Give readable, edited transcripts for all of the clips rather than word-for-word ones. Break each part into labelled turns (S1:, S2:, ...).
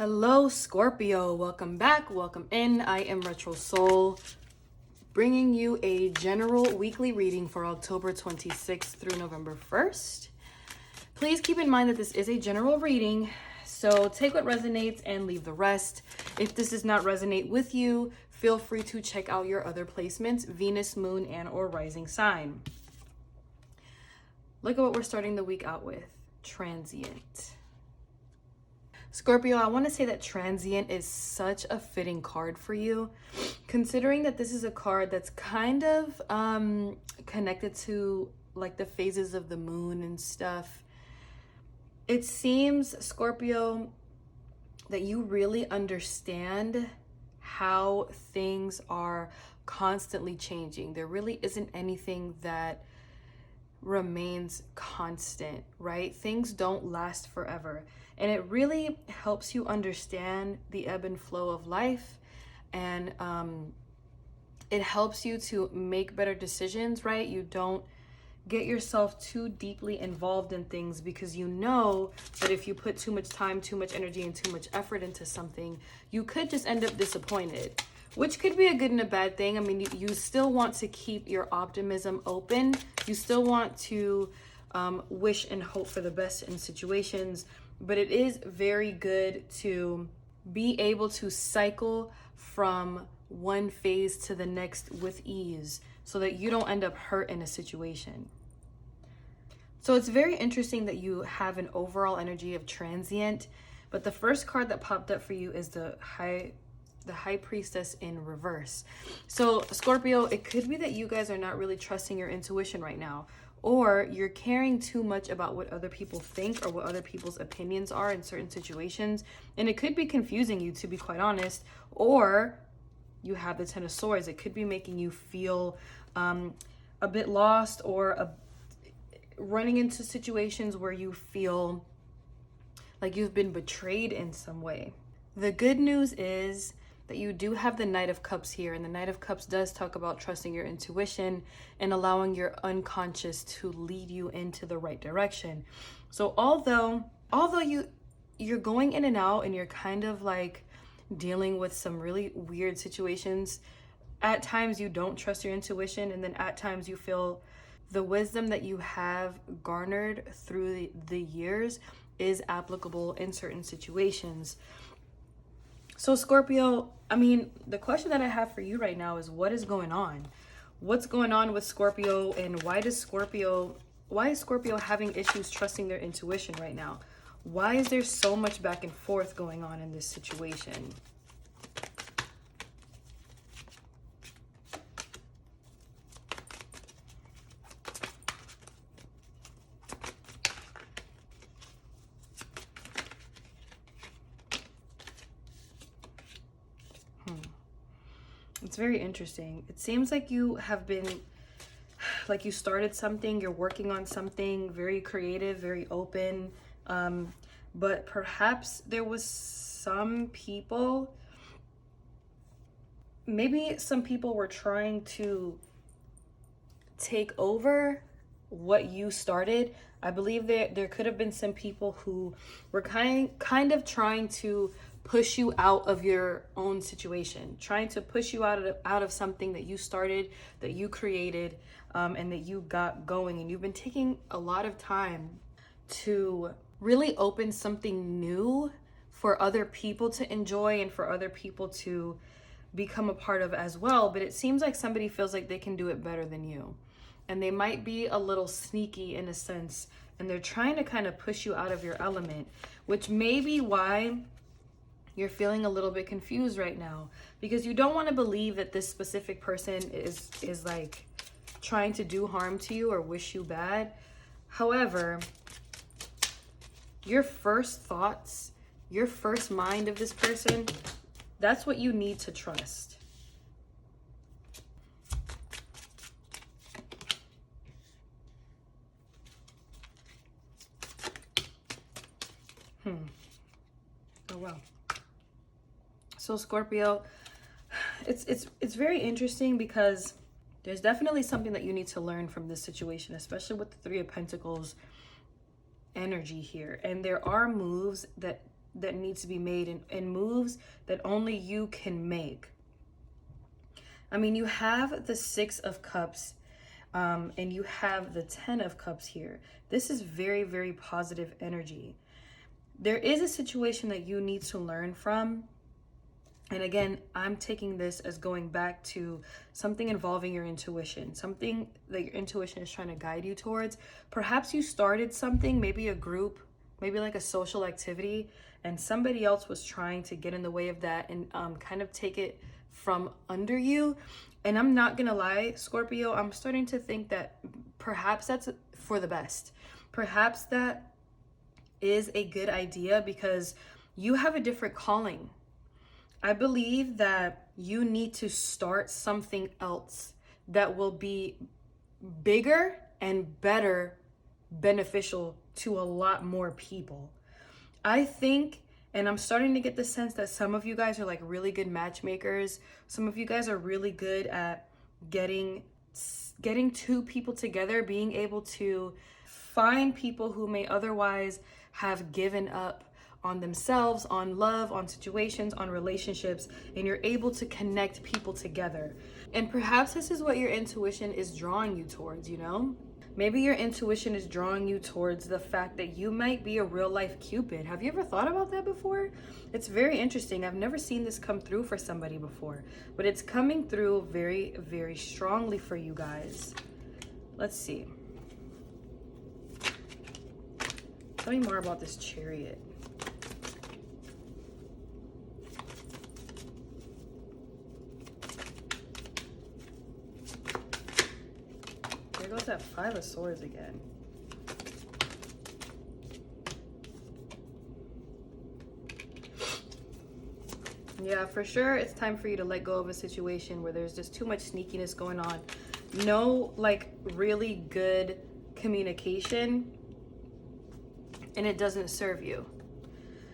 S1: Hello, Scorpio. Welcome back. Welcome in. I am retroSOLL, bringing you a general weekly reading for October 26th through November 1st. Please keep in mind that this is a general reading, so take what resonates and leave the rest. If this does not resonate with you, feel free to check out your other placements, Venus, Moon, and or rising sign. Look at what we're starting the week out with. Transient. Scorpio, I want to say that transient is such a fitting card for you, considering that this is a card that's kind of connected to like the phases of the moon and stuff. It seems, Scorpio, that you really understand how things are constantly changing. There really isn't anything that remains constant, right? Things don't last forever. And it really helps you understand the ebb and flow of life. And it helps you to make better decisions, right? You don't get yourself too deeply involved in things because you know that if you put too much time, too much energy, and too much effort into something, you could just end up disappointed, which could be a good and a bad thing. I mean, you still want to keep your optimism open. You still want to wish and hope for the best in situations, but it is very good to be able to cycle from one phase to the next with ease so that you don't end up hurt in a situation. So it's very interesting that you have an overall energy of transient, but the first card that popped up for you is the High Priestess in reverse. So Scorpio, it could be that you guys are not really trusting your intuition right now, or you're caring too much about what other people think or what other people's opinions are in certain situations. And it could be confusing you, to be quite honest, or you have the Ten of Swords. It could be making you feel a bit lost or running into situations where you feel like you've been betrayed in some way. The good news is that you do have the Knight of Cups here, and the Knight of Cups does talk about trusting your intuition and allowing your unconscious to lead you into the right direction. So although you're going in and out and you're kind of like dealing with some really weird situations, at times you don't trust your intuition, and then at times you feel the wisdom that you have garnered through the years is applicable in certain situations. So Scorpio, I mean, the question that I have for you right now is, what is going on? What's going on with Scorpio, and why is Scorpio having issues trusting their intuition right now? Why is there so much back and forth going on in this situation? It's very interesting. It seems like you have been, like you started something, you're working on something very creative, very open, but perhaps there was some people, maybe some people were trying to take over what you started. I believe there could have been some people who were kind of trying to push you out of your own situation, trying to push you out of something that you started, that you created, and that you got going. And you've been taking a lot of time to really open something new for other people to enjoy and for other people to become a part of as well. But it seems like somebody feels like they can do it better than you. And they might be a little sneaky in a sense, and they're trying to kind of push you out of your element, which may be why you're feeling a little bit confused right now, because you don't want to believe that this specific person is like trying to do harm to you or wish you bad. However, your first thoughts, your first mind of this person, that's what you need to trust. Oh wow. So Scorpio, it's very interesting because there's definitely something that you need to learn from this situation, especially with the Three of Pentacles energy here. And there are moves that that needs to be made, and moves that only you can make. I mean, you have the 6 of Cups, and you have the 10 of Cups here. This is very, very positive energy. There is a situation that you need to learn from. And again, I'm taking this as going back to something involving your intuition, something that your intuition is trying to guide you towards. Perhaps you started something, maybe a group, maybe like a social activity, and somebody else was trying to get in the way of that and kind of take it from under you. And I'm not gonna lie, Scorpio, I'm starting to think that perhaps that's for the best. Perhaps that is a good idea because you have a different calling. I believe that you need to start something else that will be bigger and better, beneficial to a lot more people. I think, and I'm starting to get the sense that some of you guys are like really good matchmakers. Some of you guys are really good at getting 2 people together, being able to find people who may otherwise have given up on themselves, on love, on situations, on relationships, and you're able to connect people together. And perhaps this is what your intuition is drawing you towards, you know? Maybe your intuition is drawing you towards the fact that you might be a real life Cupid. Have you ever thought about that before? It's very interesting. I've never seen this come through for somebody before, but it's coming through very, very strongly for you guys. Let's see. Tell me more about this Chariot. There goes that 5 of Swords again. Yeah, for sure, it's time for you to let go of a situation where there's just too much sneakiness going on. No, like, really good communication, and it doesn't serve you.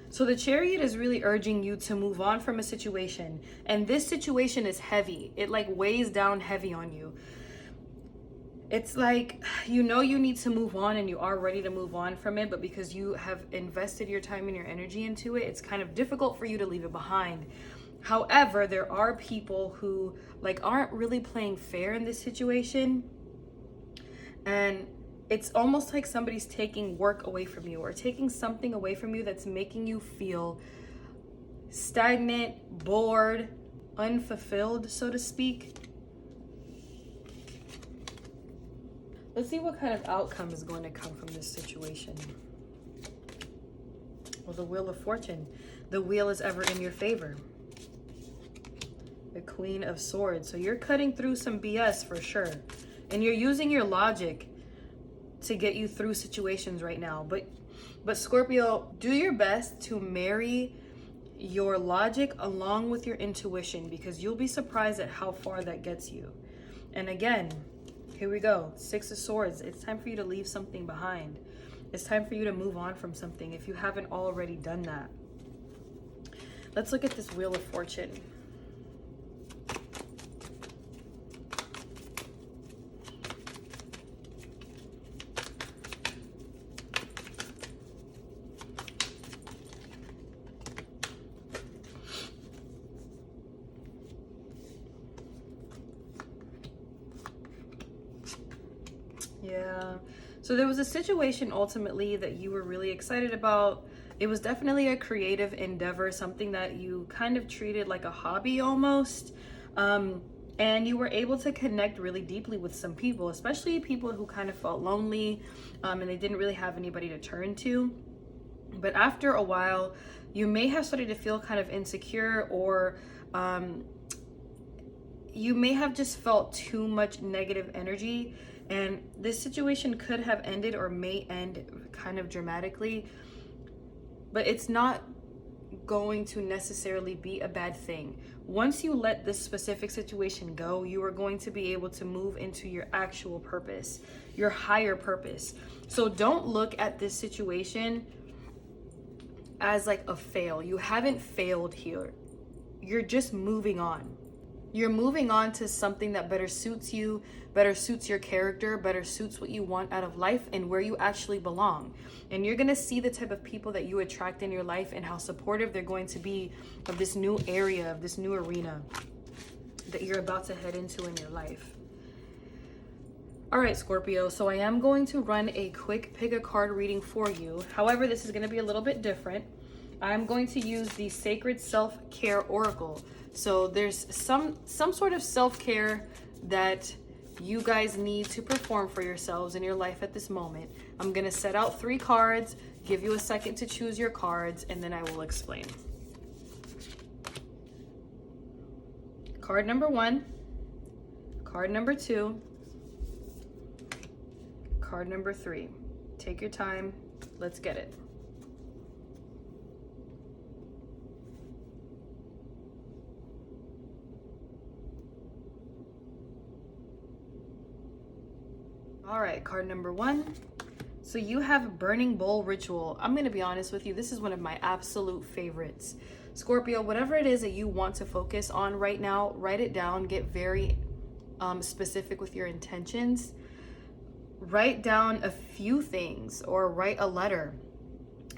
S1: So the Chariot is really urging you to move on from a situation, and this situation is heavy. It like weighs down heavy on you. It's like, you know, you need to move on and you are ready to move on from it, but because you have invested your time and your energy into it, it's kind of difficult for you to leave it behind. However, there are people who like aren't really playing fair in this situation, and it's almost like somebody's taking work away from you or taking something away from you that's making you feel stagnant, bored, unfulfilled, so to speak. Let's see what kind of outcome is going to come from this situation. Well, the Wheel of Fortune. The wheel is ever in your favor. The Queen of Swords. So you're cutting through some BS for sure. And you're using your logic to get you through situations right now. But Scorpio, do your best to marry your logic along with your intuition, because you'll be surprised at how far that gets you. And again, here we go. 6 of Swords. It's time for you to leave something behind. It's time for you to move on from something if you haven't already done that. Let's look at this Wheel of Fortune. Yeah. So there was a situation ultimately that you were really excited about. It was definitely a creative endeavor, something that you kind of treated like a hobby almost. And you were able to connect really deeply with some people, especially people who kind of felt lonely, and they didn't really have anybody to turn to. But after a while, you may have started to feel kind of insecure, or you may have just felt too much negative energy. And this situation could have ended or may end kind of dramatically, but it's not going to necessarily be a bad thing. Once you let this specific situation go, you are going to be able to move into your actual purpose, your higher purpose. So don't look at this situation as like a fail. You haven't failed here. You're just moving on. You're moving on to something that better suits you, better suits your character, better suits what you want out of life and where you actually belong. And you're going to see the type of people that you attract in your life and how supportive they're going to be of this new area, of this new arena that you're about to head into in your life. All right, Scorpio, so I am going to run a quick pick a card reading for you. However, this is going to be a little bit different. I'm going to use the Sacred Self-Care Oracle. So there's some sort of self-care that you guys need to perform for yourselves in your life at this moment. I'm going to set out 3 cards, give you a second to choose your cards, and then I will explain. Card number 1, card number 2, card number 3. Take your time. Let's get it. All right, card number 1. So you have Burning Bowl Ritual. I'm going to be honest with you. This is one of my absolute favorites. Scorpio, whatever it is that you want to focus on right now, write it down. Get very specific with your intentions. Write down a few things or write a letter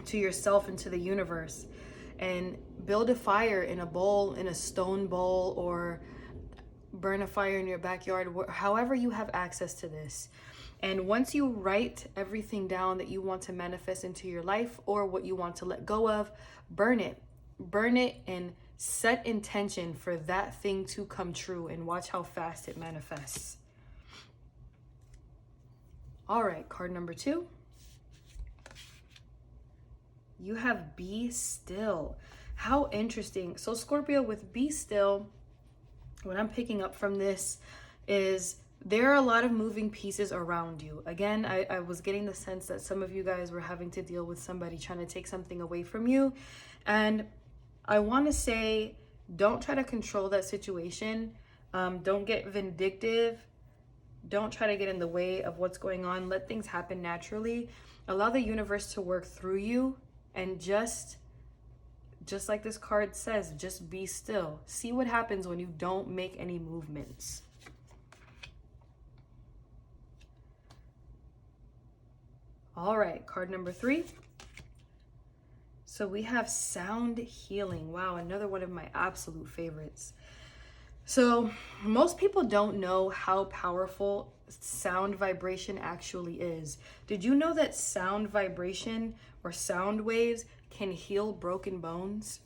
S1: to yourself and to the universe, and build a fire in a bowl, in a stone bowl, or burn a fire in your backyard, however you have access to this. And once you write everything down that you want to manifest into your life or what you want to let go of, burn it and set intention for that thing to come true, and watch how fast it manifests. All right, card number 2. You have Be Still. How interesting. So Scorpio, with Be Still, what I'm picking up from this is there are a lot of moving pieces around you. Again, I was getting the sense that some of you guys were having to deal with somebody trying to take something away from you. And I want to say, don't try to control that situation. Don't get vindictive. Don't try to get in the way of what's going on. Let things happen naturally. Allow the universe to work through you, and just like this card says, just be still. See what happens when you don't make any movements. All right, card number 3. So we have Sound Healing. Wow, another one of my absolute favorites. So most people don't know how powerful sound vibration actually is. Did you know that sound vibration or sound waves can heal broken bones?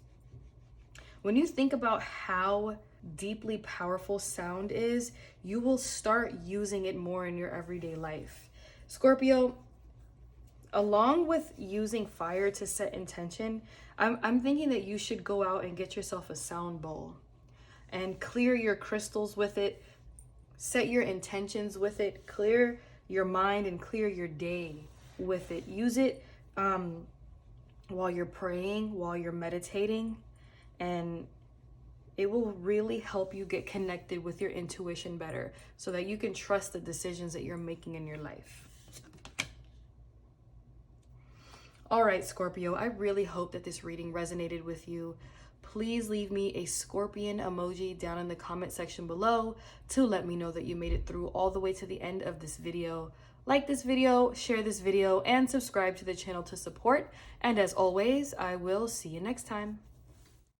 S1: When you think about how deeply powerful sound is, you will start using it more in your everyday life. Scorpio, along with using fire to set intention, I'm thinking that you should go out and get yourself a sound bowl and clear your crystals with it, set your intentions with it, clear your mind and clear your day with it. Use it while you're praying, while you're meditating, and it will really help you get connected with your intuition better so that you can trust the decisions that you're making in your life. All right, Scorpio, I really hope that this reading resonated with you. Please leave me a scorpion emoji down in the comment section below to let me know that you made it through all the way to the end of this video. Like this video, share this video, and subscribe to the channel to support. And as always, I will see you next time.